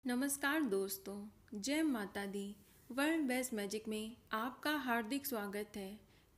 नमस्कार दोस्तों, जय माता दी। वर्ल्ड बेस्ट मैजिक में आपका हार्दिक स्वागत है।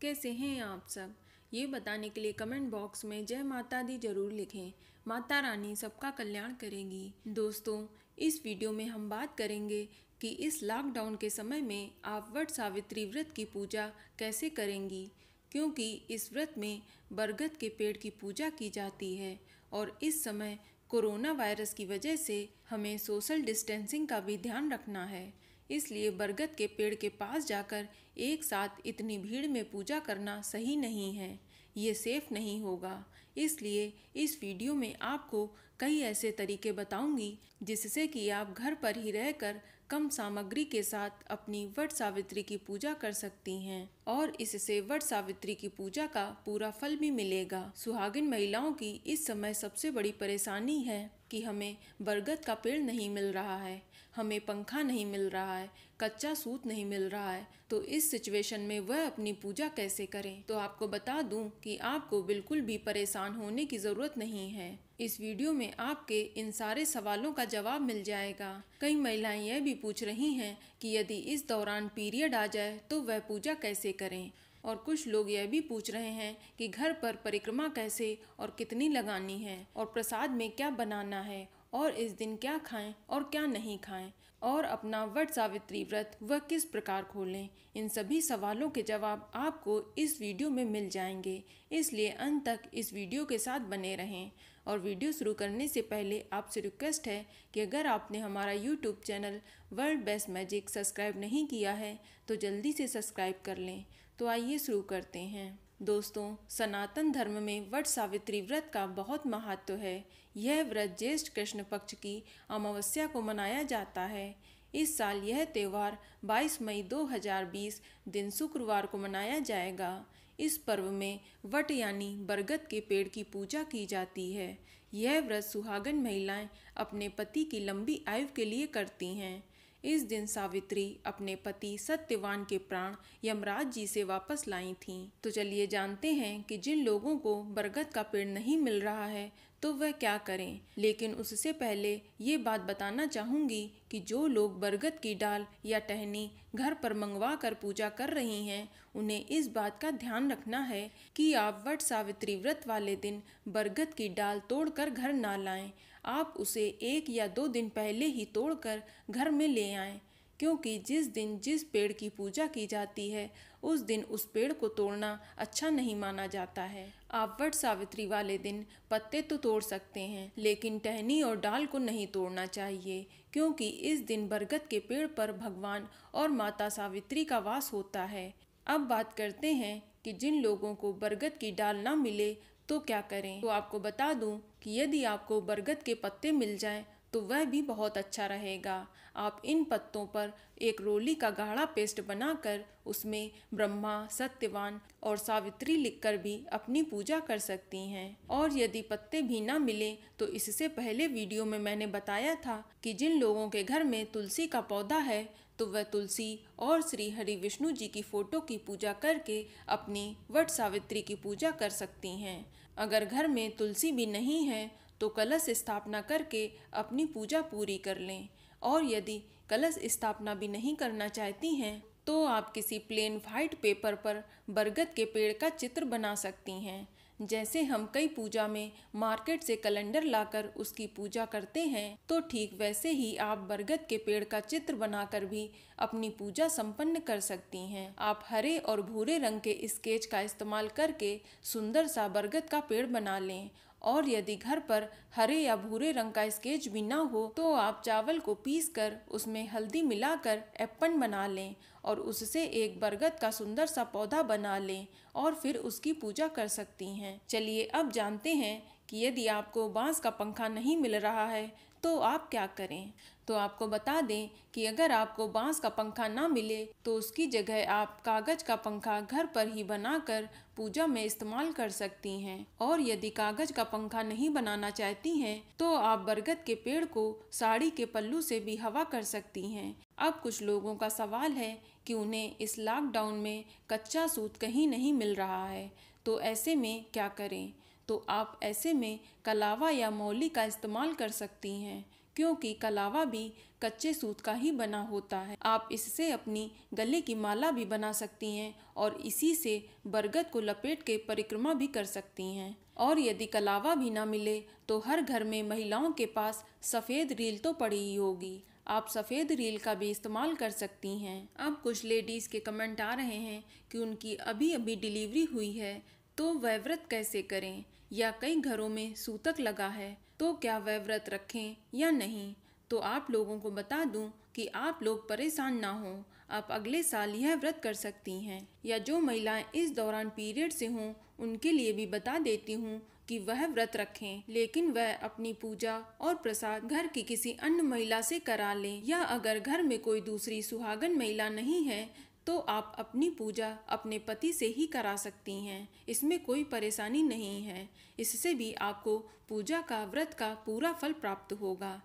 कैसे हैं आप सब? ये बताने के लिए कमेंट बॉक्स में जय माता दी जरूर लिखें। माता रानी सबका कल्याण करेंगी। दोस्तों, इस वीडियो में हम बात करेंगे कि इस लॉकडाउन के समय में आप वट सावित्री व्रत की पूजा कैसे करेंगी, क्योंकि इस व्रत में बरगद के पेड़ की पूजा की जाती है और इस समय कोरोना वायरस की वजह से हमें सोशल डिस्टेंसिंग का भी ध्यान रखना है। इसलिए बरगद के पेड़ के पास जाकर एक साथ इतनी भीड़ में पूजा करना सही नहीं है, ये सेफ नहीं होगा। इसलिए इस वीडियो में आपको कई ऐसे तरीके बताऊंगी जिससे कि आप घर पर ही रहकर कम सामग्री के साथ अपनी वट सावित्री की पूजा कर सकती हैं और इससे वट सावित्री की पूजा का पूरा फल भी मिलेगा। सुहागिन महिलाओं की इस समय सबसे बड़ी परेशानी है कि हमें बरगद का पेड़ नहीं मिल रहा है, हमें पंखा नहीं मिल रहा है, कच्चा सूत नहीं मिल रहा है। तो इस सिचुएशन में वह अपनी पूजा कैसे करें? तो आपको बता दूं कि आपको बिल्कुल भी परेशान होने की जरूरत नहीं है। इस वीडियो में आपके इन सारे सवालों का जवाब मिल जाएगा। कई महिलाएं यह भी पूछ रही हैं कि यदि इस दौरान पीरियड आ जाए तो वह पूजा कैसे करें, और कुछ लोग यह भी पूछ रहे हैं कि घर पर परिक्रमा कैसे और कितनी लगानी है, और प्रसाद में क्या बनाना है, और इस दिन क्या खाएं और क्या नहीं खाएं, और अपना वट सावित्री व्रत वह किस प्रकार खोलें। इन सभी सवालों के जवाब आपको इस वीडियो में मिल जाएंगे, इसलिए अंत तक इस वीडियो के साथ बने रहें। और वीडियो शुरू करने से पहले आपसे रिक्वेस्ट है कि अगर आपने हमारा YouTube channel world best magic subscribe नहीं किया है तो जल्दी से सब्सक्राइब कर लें। तो आइए शुरू करते हैं। दोस्तों, सनातन धर्म में वट सावित्री व्रत का बहुत महत्व है। यह व्रत ज्येष्ठ कृष्ण पक्ष की अमावस्या को मनाया जाता है। इस साल यह त्यौहार 22 मई 2020 दिन शुक्रवार को मनाया जाएगा। इस पर्व में वट यानी बरगद के पेड़ की पूजा की जाती है। यह व्रत सुहागन महिलाएं अपने पति की लंबी आयु के लिए करती हैं। इस दिन सावित्री अपने पति सत्यवान के प्राण यमराज जी से वापस लाई थीं। तो चलिए जानते हैं कि जिन लोगों को बरगद का पेड़ नहीं मिल रहा है तो वह क्या करें। लेकिन उससे पहले ये बात बताना चाहूँगी कि जो लोग बरगद की डाल या टहनी घर पर मंगवा कर पूजा कर रही हैं, उन्हें इस बात का ध्यान रखना है कि आप वट सावित्री व्रत वाले दिन बरगद की डाल तोड़कर घर ना लाएं। आप उसे 1 या 2 दिन पहले ही तोड़कर घर में ले आएं, क्योंकि जिस दिन जिस पेड़ की पूजा की जाती है उस दिन उस पेड़ को तोड़ना अच्छा नहीं माना जाता है। आप वट सावित्री वाले दिन पत्ते तो तोड़ सकते हैं, लेकिन टहनी और डाल को नहीं तोड़ना चाहिए, क्योंकि इस दिन बरगद के पेड़ पर भगवान और माता सावित्री का वास होता है। अब बात करते हैं कि जिन लोगों को बरगद की डाल ना मिले तो क्या करें। तो आपको बता दूं कि यदि आपको बरगद के पत्ते मिल जाएं तो वह भी बहुत अच्छा रहेगा। आप इन पत्तों पर एक रोली का गाढ़ा पेस्ट बनाकर उसमें ब्रह्मा, सत्यवान और सावित्री लिखकर भी अपनी पूजा कर सकती हैं। और यदि पत्ते भी ना मिले तो इससे पहले वीडियो में मैंने बताया था कि जिन लोगों के घर में तुलसी का पौधा है तो वह तुलसी और श्री हरि विष्णु जी की फोटो की पूजा करके अपनी वट सावित्री की पूजा कर सकती हैं। अगर घर में तुलसी भी नहीं है तो कलश स्थापना करके अपनी पूजा पूरी कर लें। और यदि कलश स्थापना भी नहीं करना चाहती हैं तो आप किसी प्लेन व्हाइट पेपर पर बरगद के पेड़ का चित्र बना सकती हैं। जैसे हम कई पूजा में मार्केट से कैलेंडर लाकर उसकी पूजा करते हैं, तो ठीक वैसे ही आप बरगद के पेड़ का चित्र बनाकर भी अपनी पूजा संपन्न कर सकती हैं। आप हरे और भूरे रंग के स्केच का इस्तेमाल करके सुंदर सा बरगद का पेड़ बना लें। और यदि घर पर हरे या भूरे रंग का स्केच भी ना हो तो आप चावल को पीस कर उसमें हल्दी मिलाकर एप्पन बना लें और उससे एक बरगद का सुंदर सा पौधा बना लें और फिर उसकी पूजा कर सकती हैं। चलिए अब जानते हैं कि यदि आपको बांस का पंखा नहीं मिल रहा है तो आप क्या करें। तो आपको बता दें कि अगर आपको बांस का पंखा ना मिले तो उसकी जगह आप कागज का पंखा घर पर ही बनाकर पूजा में इस्तेमाल कर सकती हैं। और यदि कागज का पंखा नहीं बनाना चाहती हैं तो आप बरगद के पेड़ को साड़ी के पल्लू से भी हवा कर सकती हैं। अब कुछ लोगों का सवाल है कि उन्हें इस लॉकडाउन में कच्चा सूत कहीं नहीं मिल रहा है, तो ऐसे में क्या करें। तो आप ऐसे में कलावा या मौली का इस्तेमाल कर सकती हैं, क्योंकि कलावा भी कच्चे सूत का ही बना होता है। आप इससे अपनी गले की माला भी बना सकती हैं और इसी से बरगद को लपेट के परिक्रमा भी कर सकती हैं। और यदि कलावा भी ना मिले तो हर घर में महिलाओं के पास सफ़ेद रील तो पड़ी ही होगी। आप सफ़ेद रील का भी इस्तेमाल कर सकती हैं। अब कुछ लेडीज़ के कमेंट आ रहे हैं कि उनकी अभी अभी डिलीवरी हुई है तो वह व्रत कैसे करें, या कई घरों में सूतक लगा है तो क्या वह व्रत रखें या नहीं। तो आप लोगों को बता दूं कि आप लोग परेशान ना हों, आप अगले साल यह व्रत कर सकती हैं। या जो महिलाएं इस दौरान पीरियड से हों उनके लिए भी बता देती हूँ कि वह व्रत रखें, लेकिन वह अपनी पूजा और प्रसाद घर की किसी अन्य महिला से करा लें। या अगर घर में कोई दूसरी सुहागन महिला नहीं है तो आप अपनी पूजा अपने पति से ही करा सकती हैं, इसमें कोई परेशानी नहीं है। इससे भी आपको पूजा का व्रत का पूरा फल प्राप्त होगा।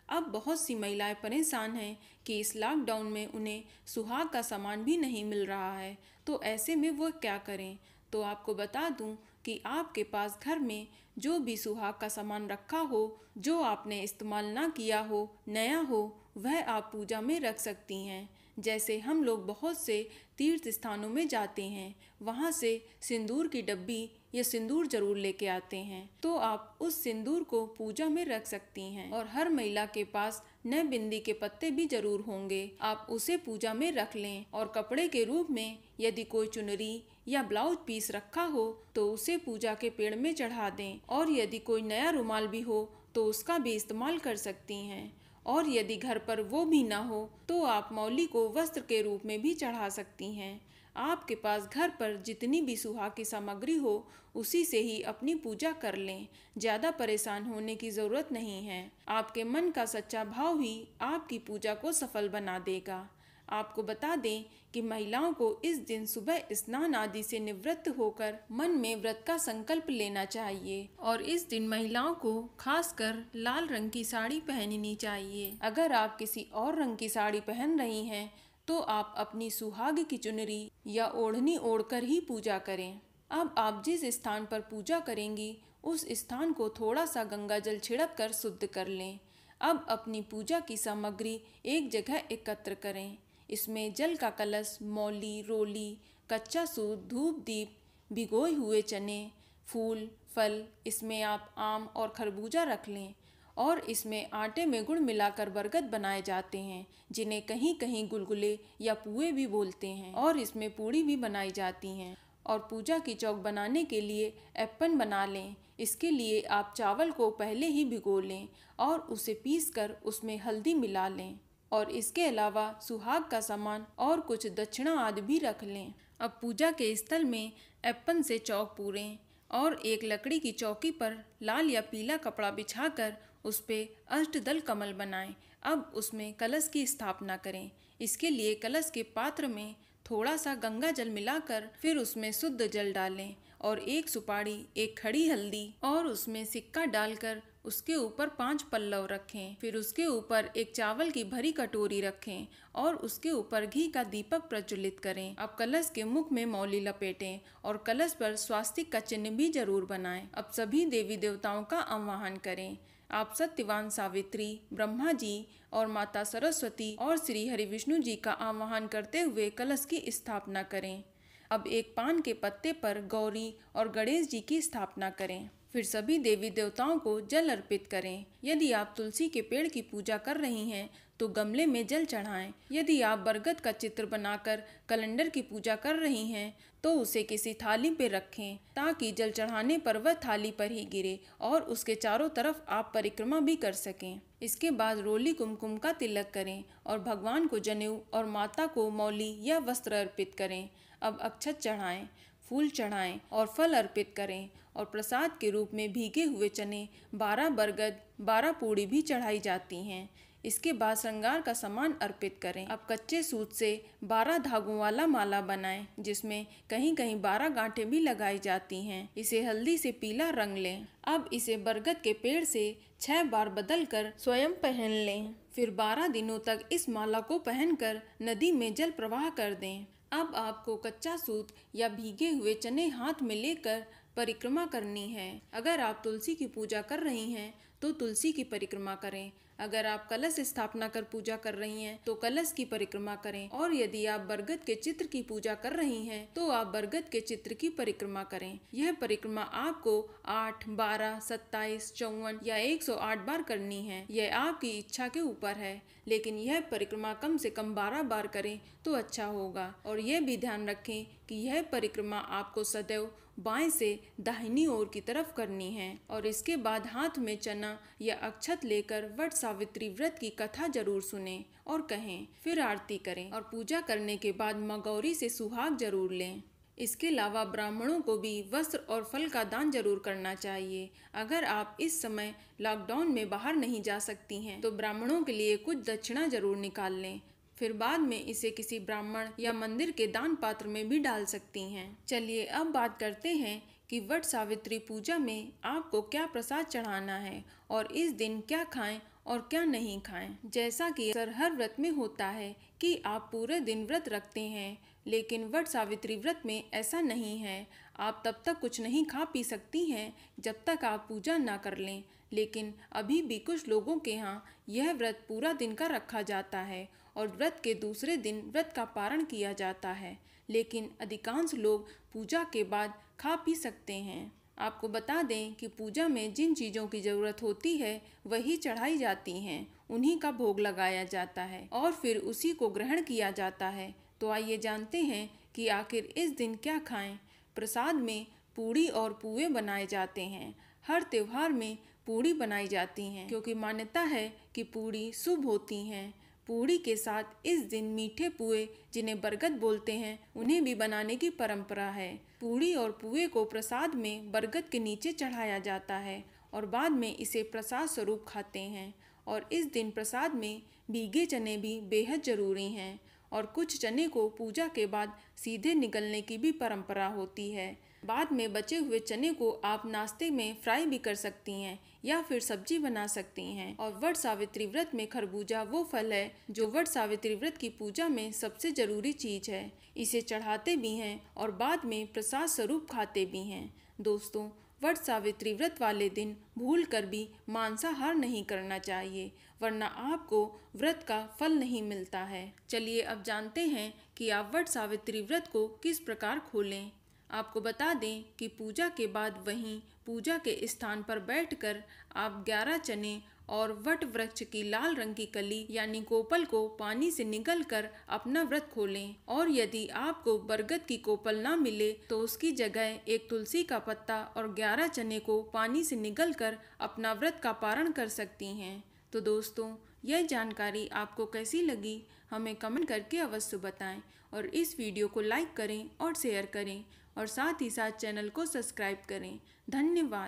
अब बहुत सी महिलाएं परेशान हैं कि इस लॉकडाउन में उन्हें सुहाग का सामान भी नहीं मिल रहा है, तो ऐसे में वो क्या करें। तो आपको बता दूं कि आपके पास घर में जो भी सुहाग का सामान रखा हो, जो आपने इस्तेमाल ना किया हो, नया हो, वह आप पूजा में रख सकती हैं। जैसे हम लोग बहुत से तीर्थ स्थानों में जाते हैं, वहाँ से सिंदूर की डब्बी या सिंदूर जरूर लेके आते हैं, तो आप उस सिंदूर को पूजा में रख सकती हैं। और हर महिला के पास नए बिंदी के पत्ते भी जरूर होंगे, आप उसे पूजा में रख लें। और कपड़े के रूप में यदि कोई चुनरी या ब्लाउज पीस रखा हो तो उसे पूजा के पेड़ में चढ़ा दें। और यदि कोई नया रुमाल भी हो तो उसका भी इस्तेमाल कर सकती हैं। और यदि घर पर वो भी ना हो तो आप मौली को वस्त्र के रूप में भी चढ़ा सकती हैं। आपके पास घर पर जितनी भी सुहाग की सामग्री हो उसी से ही अपनी पूजा कर लें, ज़्यादा परेशान होने की ज़रूरत नहीं है। आपके मन का सच्चा भाव ही आपकी पूजा को सफल बना देगा। आपको बता दें कि महिलाओं को इस दिन सुबह स्नान आदि से निवृत्त होकर मन में व्रत का संकल्प लेना चाहिए। और इस दिन महिलाओं को खासकर लाल रंग की साड़ी पहननी चाहिए। अगर आप किसी और रंग की साड़ी पहन रही हैं तो आप अपनी सुहाग की चुनरी या ओढ़नी ओढ़कर ही पूजा करें। अब आप जिस स्थान पर पूजा करेंगी उस स्थान को थोड़ा सा गंगा जल छिड़क कर शुद्ध कर लें। अब अपनी पूजा की सामग्री एक जगह एकत्र करें। इसमें जल का कलश, मौली, रोली, कच्चा सूत, धूप दीप, भिगोए हुए चने, फूल, फल, इसमें आप आम और खरबूजा रख लें। और इसमें आटे में गुड़ मिलाकर बरगद बनाए जाते हैं, जिन्हें कहीं कहीं गुलगुले या पुए भी बोलते हैं। और इसमें पूड़ी भी बनाई जाती हैं। और पूजा की चौक बनाने के लिए एप्पन बना लें। इसके लिए आप चावल को पहले ही भिगो लें और उसे पीसकर उसमें हल्दी मिला लें। और इसके अलावा सुहाग का सामान और कुछ दक्षिणा आदि भी रख लें। अब पूजा के स्थल में एप्पन से चौक पूरें और एक लकड़ी की चौकी पर लाल या पीला कपड़ा बिछाकर उस पे अष्टदल कमल बनाएं। अब उसमें कलश की स्थापना करें। इसके लिए कलश के पात्र में थोड़ा सा गंगा जल मिलाकर फिर उसमें शुद्ध जल डालें और एक सुपारी, एक खड़ी हल्दी और उसमें सिक्का डालकर उसके ऊपर 5 पल्लव रखें। फिर उसके ऊपर एक चावल की भरी कटोरी रखें और उसके ऊपर घी का दीपक प्रज्वलित करें। अब कलश के मुख में मौली लपेटें और कलश पर स्वास्तिक का चिन्ह भी जरूर बनाएं। अब सभी देवी देवताओं का आवाहन करें। आप सत्यवान सावित्री, ब्रह्मा जी और माता सरस्वती और श्री हरि विष्णु जी का आवाहन करते हुए कलश की स्थापना करें। अब एक पान के पत्ते पर गौरी और गणेश जी की स्थापना करें। फिर सभी देवी देवताओं को जल अर्पित करें। यदि आप तुलसी के पेड़ की पूजा कर रही हैं तो गमले में जल चढ़ाएं। यदि आप बरगद का चित्र बनाकर कैलेंडर की पूजा कर रही हैं तो उसे किसी थाली पे रखें ताकि जल चढ़ाने पर वह थाली पर ही गिरे और उसके चारों तरफ आप परिक्रमा भी कर सकें। इसके बाद रोली कुमकुम का तिलक करें और भगवान को जनेऊ और माता को मौली या वस्त्र अर्पित करें। अब अक्षत चढ़ाएं, फूल चढ़ाएं और फल अर्पित करें। और प्रसाद के रूप में भीगे हुए चने, 12 बरगद, 12 पूड़ी भी चढ़ाई जाती हैं। इसके बाद श्रृंगार का सामान अर्पित करें। अब कच्चे सूत से 12 धागों वाला माला बनाएं, जिसमें कहीं कहीं 12 गांठें भी लगाई जाती हैं। इसे हल्दी से पीला रंग लें। अब इसे बरगद के पेड़ से 6 बार बदल कर स्वयं पहन लें। फिर 12 दिनों तक इस माला को पहनकर नदी में जल प्रवाह कर दें। अब आपको कच्चा सूत या भीगे हुए चने हाथ में लेकर परिक्रमा करनी है। अगर आप तुलसी की पूजा कर रही हैं तो तुलसी की परिक्रमा करें। अगर आप कलश स्थापना कर पूजा कर रही हैं तो कलश की परिक्रमा करें, और यदि आप बरगद के चित्र की पूजा कर रही हैं तो आप बरगद के चित्र की परिक्रमा करें। यह परिक्रमा आपको 8, 12, 27, 54 या 108 बार करनी है। यह आपकी इच्छा के ऊपर है, लेकिन यह परिक्रमा कम से कम 12 बार करें तो अच्छा होगा। और यह भी ध्यान रखें कि यह परिक्रमा आपको सदैव बाएं से दाहिनी ओर की तरफ करनी है। और इसके बाद हाथ में चना या अक्षत लेकर वट सावित्री व्रत की कथा जरूर सुनें और कहें, फिर आरती करें और पूजा करने के बाद माँ गौरी से सुहाग जरूर लें। इसके अलावा ब्राह्मणों को भी वस्त्र और फल का दान जरूर करना चाहिए। अगर आप इस समय लॉकडाउन में बाहर नहीं जा सकती हैं तो ब्राह्मणों के लिए कुछ दक्षिणा जरूर निकाल लें, फिर बाद में इसे किसी ब्राह्मण या मंदिर के दान पात्र में भी डाल सकती हैं। चलिए अब बात करते हैं कि वट सावित्री पूजा में आपको क्या प्रसाद चढ़ाना है और इस दिन क्या खाएं और क्या नहीं खाएं। जैसा कि हर व्रत में होता है कि आप पूरे दिन व्रत रखते हैं, लेकिन वट सावित्री व्रत में ऐसा नहीं है। आप तब तक कुछ नहीं खा पी सकती हैं जब तक आप पूजा ना कर लें। लेकिन अभी भी कुछ लोगों के यहाँ यह व्रत पूरा दिन का रखा जाता है और व्रत के दूसरे दिन व्रत का पारण किया जाता है, लेकिन अधिकांश लोग पूजा के बाद खा पी सकते हैं। आपको बता दें कि पूजा में जिन चीज़ों की ज़रूरत होती है वही चढ़ाई जाती हैं, उन्हीं का भोग लगाया जाता है और फिर उसी को ग्रहण किया जाता है। तो आइए जानते हैं कि आखिर इस दिन क्या खाएं। प्रसाद में पूड़ी और पुए बनाए जाते हैं। हर त्योहार में पूड़ी बनाई जाती हैं क्योंकि मान्यता है कि पूड़ी शुभ होती हैं। पूड़ी के साथ इस दिन मीठे पुए, जिन्हें बरगद बोलते हैं, उन्हें भी बनाने की परंपरा है। पूड़ी और पुए को प्रसाद में बरगद के नीचे चढ़ाया जाता है और बाद में इसे प्रसाद स्वरूप खाते हैं। और इस दिन प्रसाद में भीगे चने भी बेहद जरूरी हैं और कुछ चने को पूजा के बाद सीधे निगलने की भी परंपरा होती है। बाद में बचे हुए चने को आप नाश्ते में फ्राई भी कर सकती हैं या फिर सब्जी बना सकती हैं। और वट सावित्री व्रत में खरबूजा वो फल है जो वट सावित्री व्रत की पूजा में सबसे जरूरी चीज है। इसे चढ़ाते भी हैं और बाद में प्रसाद स्वरूप खाते भी हैं। दोस्तों, वट सावित्री व्रत वाले दिन भूल कर भी मांसाहार नहीं करना चाहिए, वरना आपको व्रत का फल नहीं मिलता है। चलिए अब जानते हैं कि आप वट सावित्री व्रत को किस प्रकार खोलें। आपको बता दें कि पूजा के बाद वहीं पूजा के स्थान पर बैठकर आप 11 चने और वट वृक्ष की लाल रंग की कली यानी कोपल को पानी से निगल कर अपना व्रत खोलें। और यदि आपको बरगद की कोपल ना मिले तो उसकी जगह एक तुलसी का पत्ता और 11 चने को पानी से निगल कर अपना व्रत का पारण कर सकती हैं। तो दोस्तों, यह जानकारी आपको कैसी लगी हमें कमेंट करके अवश्य बताएं और इस वीडियो को लाइक करें और शेयर करें और साथ ही साथ चैनल को सब्सक्राइब करें। धन्यवाद।